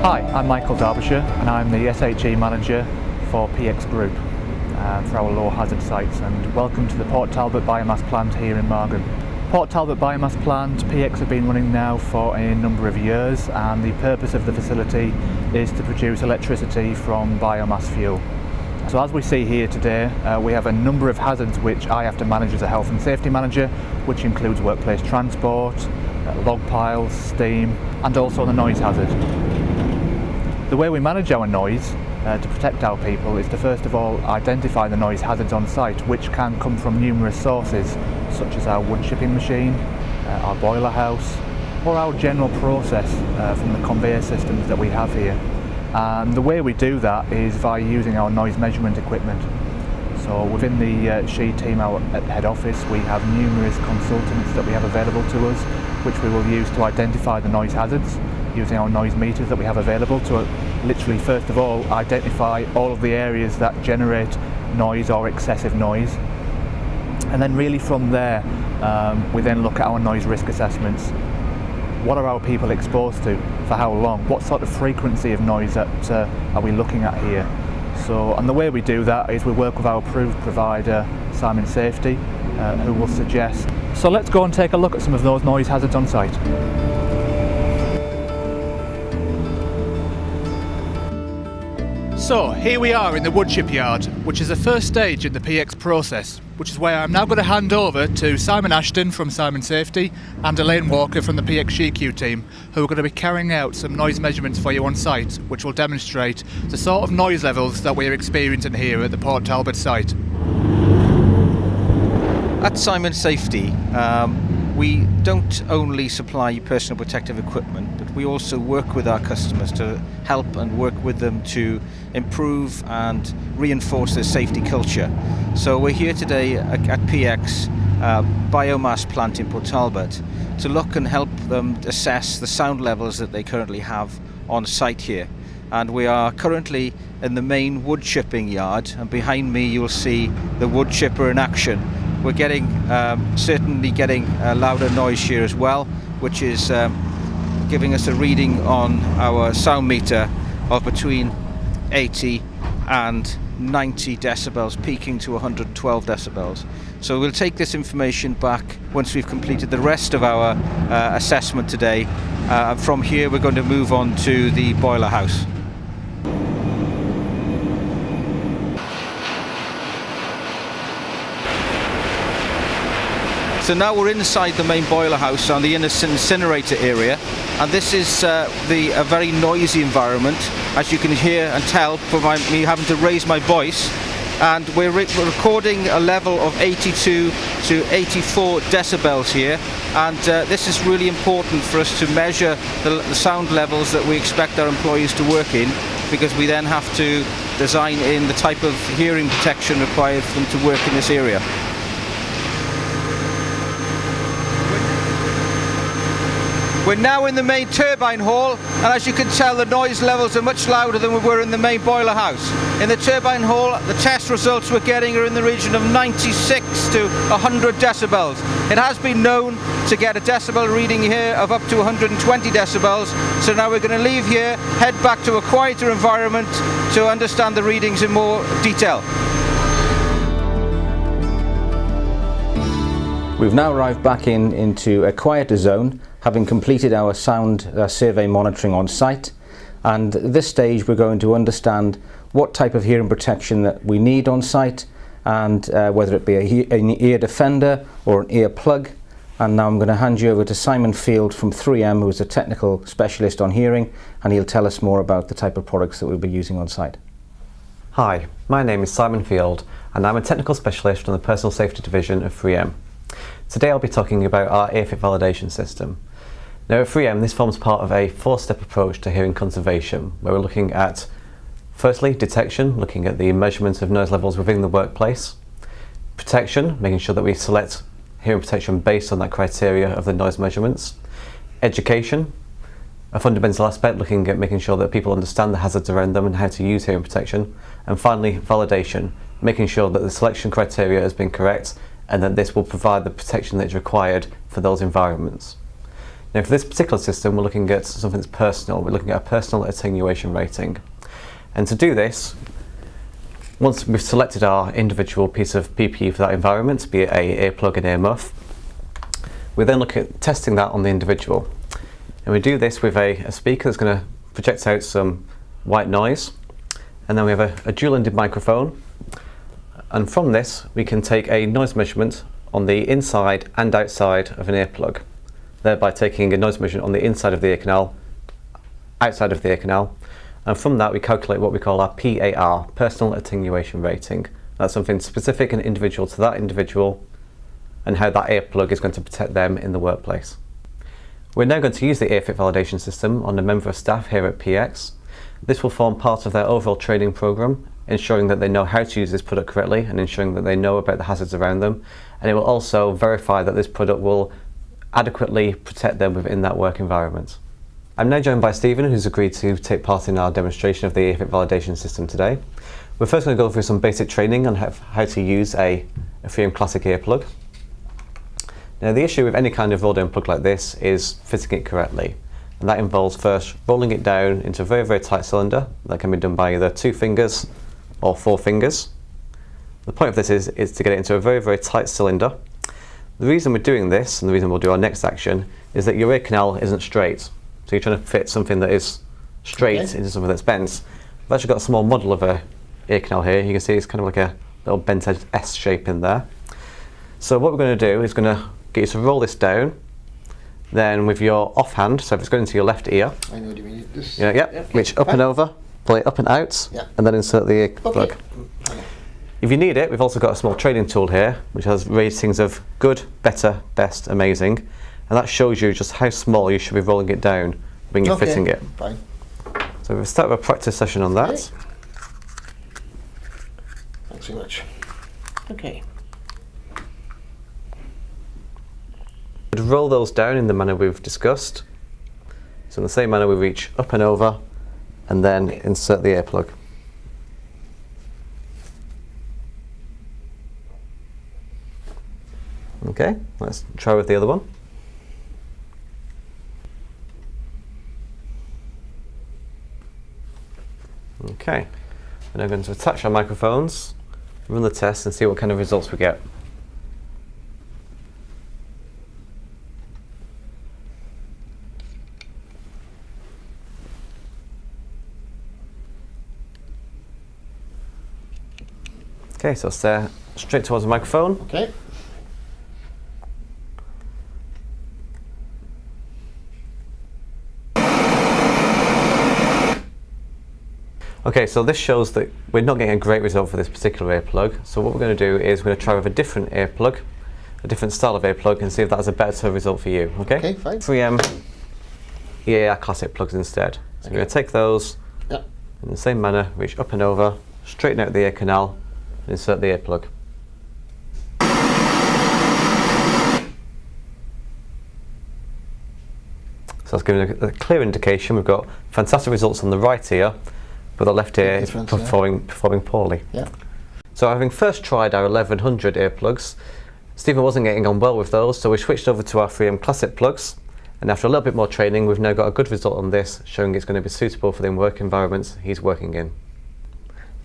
Hi, I'm Michael Derbyshire and I'm the SHE Manager for PX Group for our low hazard sites, and welcome to the Port Talbot Biomass plant here in Margam. Port Talbot Biomass plant, PX have been running now for a number of years, and the purpose of the facility is to produce electricity from biomass fuel. So as we see here today, we have a number of hazards which I have to manage as a health and safety manager, which includes workplace transport, log piles, steam, and also the noise hazard. The way we manage our noise to protect our people is to first of all identify the noise hazards on site, which can come from numerous sources such as our wood chipping machine, our boiler house, or our general process from the conveyor systems that we have here. And the way we do that is by using our noise measurement equipment. So within the SHE team out at head office, we have numerous consultants that we have available to us, which we will use to identify the noise hazards, using our noise meters that we have available to literally first of all identify all of the areas that generate noise or excessive noise. And then really from there we then look at our noise risk assessments. What are our people exposed to, for how long, what sort of frequency of noise that are we looking at here. So, and the way we do that is we work with our approved provider Simon Safety, who will suggest. So let's go and take a look at some of those noise hazards on site. So here we are in the wood chip yard, which is the first stage in the PX process, which is where I'm now going to hand over to Simon Ashton from Simon Safety and Elaine Walker from the PX SheQ team, who are going to be carrying out some noise measurements for you on site, which will demonstrate the sort of noise levels that we're experiencing here at the Port Talbot site. At Simon Safety, we don't only supply personal protective equipment, but we also work with our customers to help and work with them to improve and reinforce their safety culture. So we're here today at PX Biomass plant in Port Talbot to look and help them assess the sound levels that they currently have on site here. And we are currently in the main wood chipping yard, and behind me you'll see the wood chipper in action. We're certainly getting a louder noise here as well, which is giving us a reading on our sound meter of between 80 and 90 decibels, peaking to 112 decibels. So we'll take this information back once we've completed the rest of our assessment today. From here we're going to move on to the boiler house. So now we're inside the main boiler house on the incinerator area, and this is a very noisy environment, as you can hear and tell from me having to raise my voice. And we're recording a level of 82 to 84 decibels here, and this is really important for us to measure the sound levels that we expect our employees to work in, because we then have to design in the type of hearing protection required for them to work in this area. We're now in the main turbine hall, and as you can tell, the noise levels are much louder than we were in the main boiler house. In the turbine hall, the test results we're getting are in the region of 96 to 100 decibels. It has been known to get a decibel reading here of up to 120 decibels, so now we're going to leave here, head back to a quieter environment to understand the readings in more detail. We've now arrived back into a quieter zone, having completed our sound survey monitoring on site, and at this stage we're going to understand what type of hearing protection that we need on site, and whether it be an ear defender or an ear plug. And now I'm going to hand you over to Simon Field from 3M, who's a technical specialist on hearing, and he'll tell us more about the type of products that we'll be using on site. Hi, my name is Simon Field, and I'm a technical specialist from the Personal Safety Division of 3M. Today I'll be talking about our ear-fit validation system. Now at 3M, this forms part of a four-step approach to hearing conservation, where we're looking at, firstly, detection, looking at the measurement of noise levels within the workplace; protection, making sure that we select hearing protection based on that criteria of the noise measurements; education, a fundamental aspect, looking at making sure that people understand the hazards around them and how to use hearing protection; and finally, validation, making sure that the selection criteria has been correct and that this will provide the protection that is required for those environments. Now for this particular system we're looking at something that's personal. We're looking at a personal attenuation rating. And to do this, once we've selected our individual piece of PPE for that environment, be it a earplug and earmuff, we then look at testing that on the individual. And we do this with a speaker that's going to project out some white noise, and then we have a dual-ended microphone, and from this we can take a noise measurement on the inside and outside of an earplug, thereby taking a noise measurement on the inside of the ear canal, outside of the ear canal, and from that we calculate what we call our PAR, personal attenuation rating. That's something specific and individual to that individual and how that earplug is going to protect them in the workplace. We're now going to use the AirFit validation system on a member of staff here at PX. This will form part of their overall training programme, ensuring that they know how to use this product correctly and ensuring that they know about the hazards around them, and it will also verify that this product will adequately protect them within that work environment. I'm now joined by Stephen, who's agreed to take part in our demonstration of the AirFit validation system today. We're first going to go through some basic training on how to use a 3M Classic earplug. Now the issue with any kind of roll-down plug like this is fitting it correctly, and that involves first rolling it down into a very, very tight cylinder. That can be done by either 2 fingers or 4 fingers. The point of this is to get it into a very, very tight cylinder. The reason we're doing this, and the reason we'll do our next action, is that your ear canal isn't straight. So you're trying to fit something that is straight into something that's bent. I've actually got a small model of a ear canal here. You can see it's kind of like a little bent edge S shape in there. So what we're going to do is going to get you to roll this down, then with your offhand, so if it's going into your left ear, I know what you mean. This, reach up and over, pull it up and out, and then insert the ear plug. If you need it, we've also got a small training tool here which has ratings of good, better, best, amazing, and that shows you just how small you should be rolling it down when you're fitting it. Fine. So we'll start with a practice session on that. Okay. Thanks so much. Okay. We'd roll those down in the manner we've discussed. So in the same manner we reach up and over and then insert the earplug. Okay, let's try with the other one. Okay, we're now going to attach our microphones, run the test and see what kind of results we get. Okay, so stare straight towards the microphone. Okay. Okay, so this shows that we're not getting a great result for this particular earplug. So what we're going to do is we're going to try with a different earplug, a different style of earplug, and see if that has a better result for you. Okay? Okay, fine. 3M EAR Classic plugs instead. So we're going to take those in the same manner, reach up and over, straighten out the ear canal, and insert the earplug. So that's giving a clear indication we've got fantastic results on the right ear, but the left ear is performing poorly. Yeah. So having first tried our 1100 earplugs, Stephen wasn't getting on well with those, so we switched over to our 3M Classic plugs, and after a little bit more training we've now got a good result on this, showing it's going to be suitable for the work environments he's working in.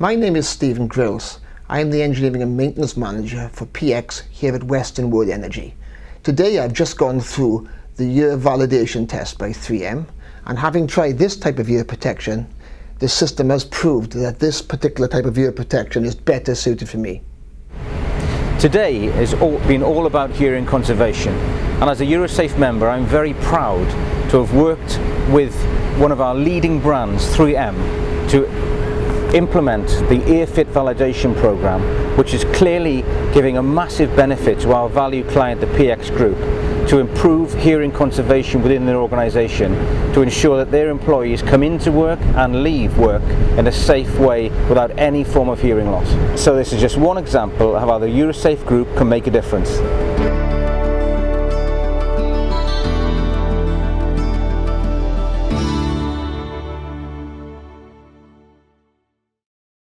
My name is Stephen Grills. I am the Engineering and Maintenance Manager for PX here at Western Wood Energy. Today I've just gone through the ear validation test by 3M, and having tried this type of ear protection, the system has proved that this particular type of ear protection is better suited for me. Today has been all about hearing conservation, and as a Eurosafe member I'm very proud to have worked with one of our leading brands, 3M, to implement the AirFit validation program, which is clearly giving a massive benefit to our valued client, the PX Group, to improve hearing conservation within their organisation, to ensure that their employees come into work and leave work in a safe way without any form of hearing loss. So this is just one example of how the Eurosafe Group can make a difference.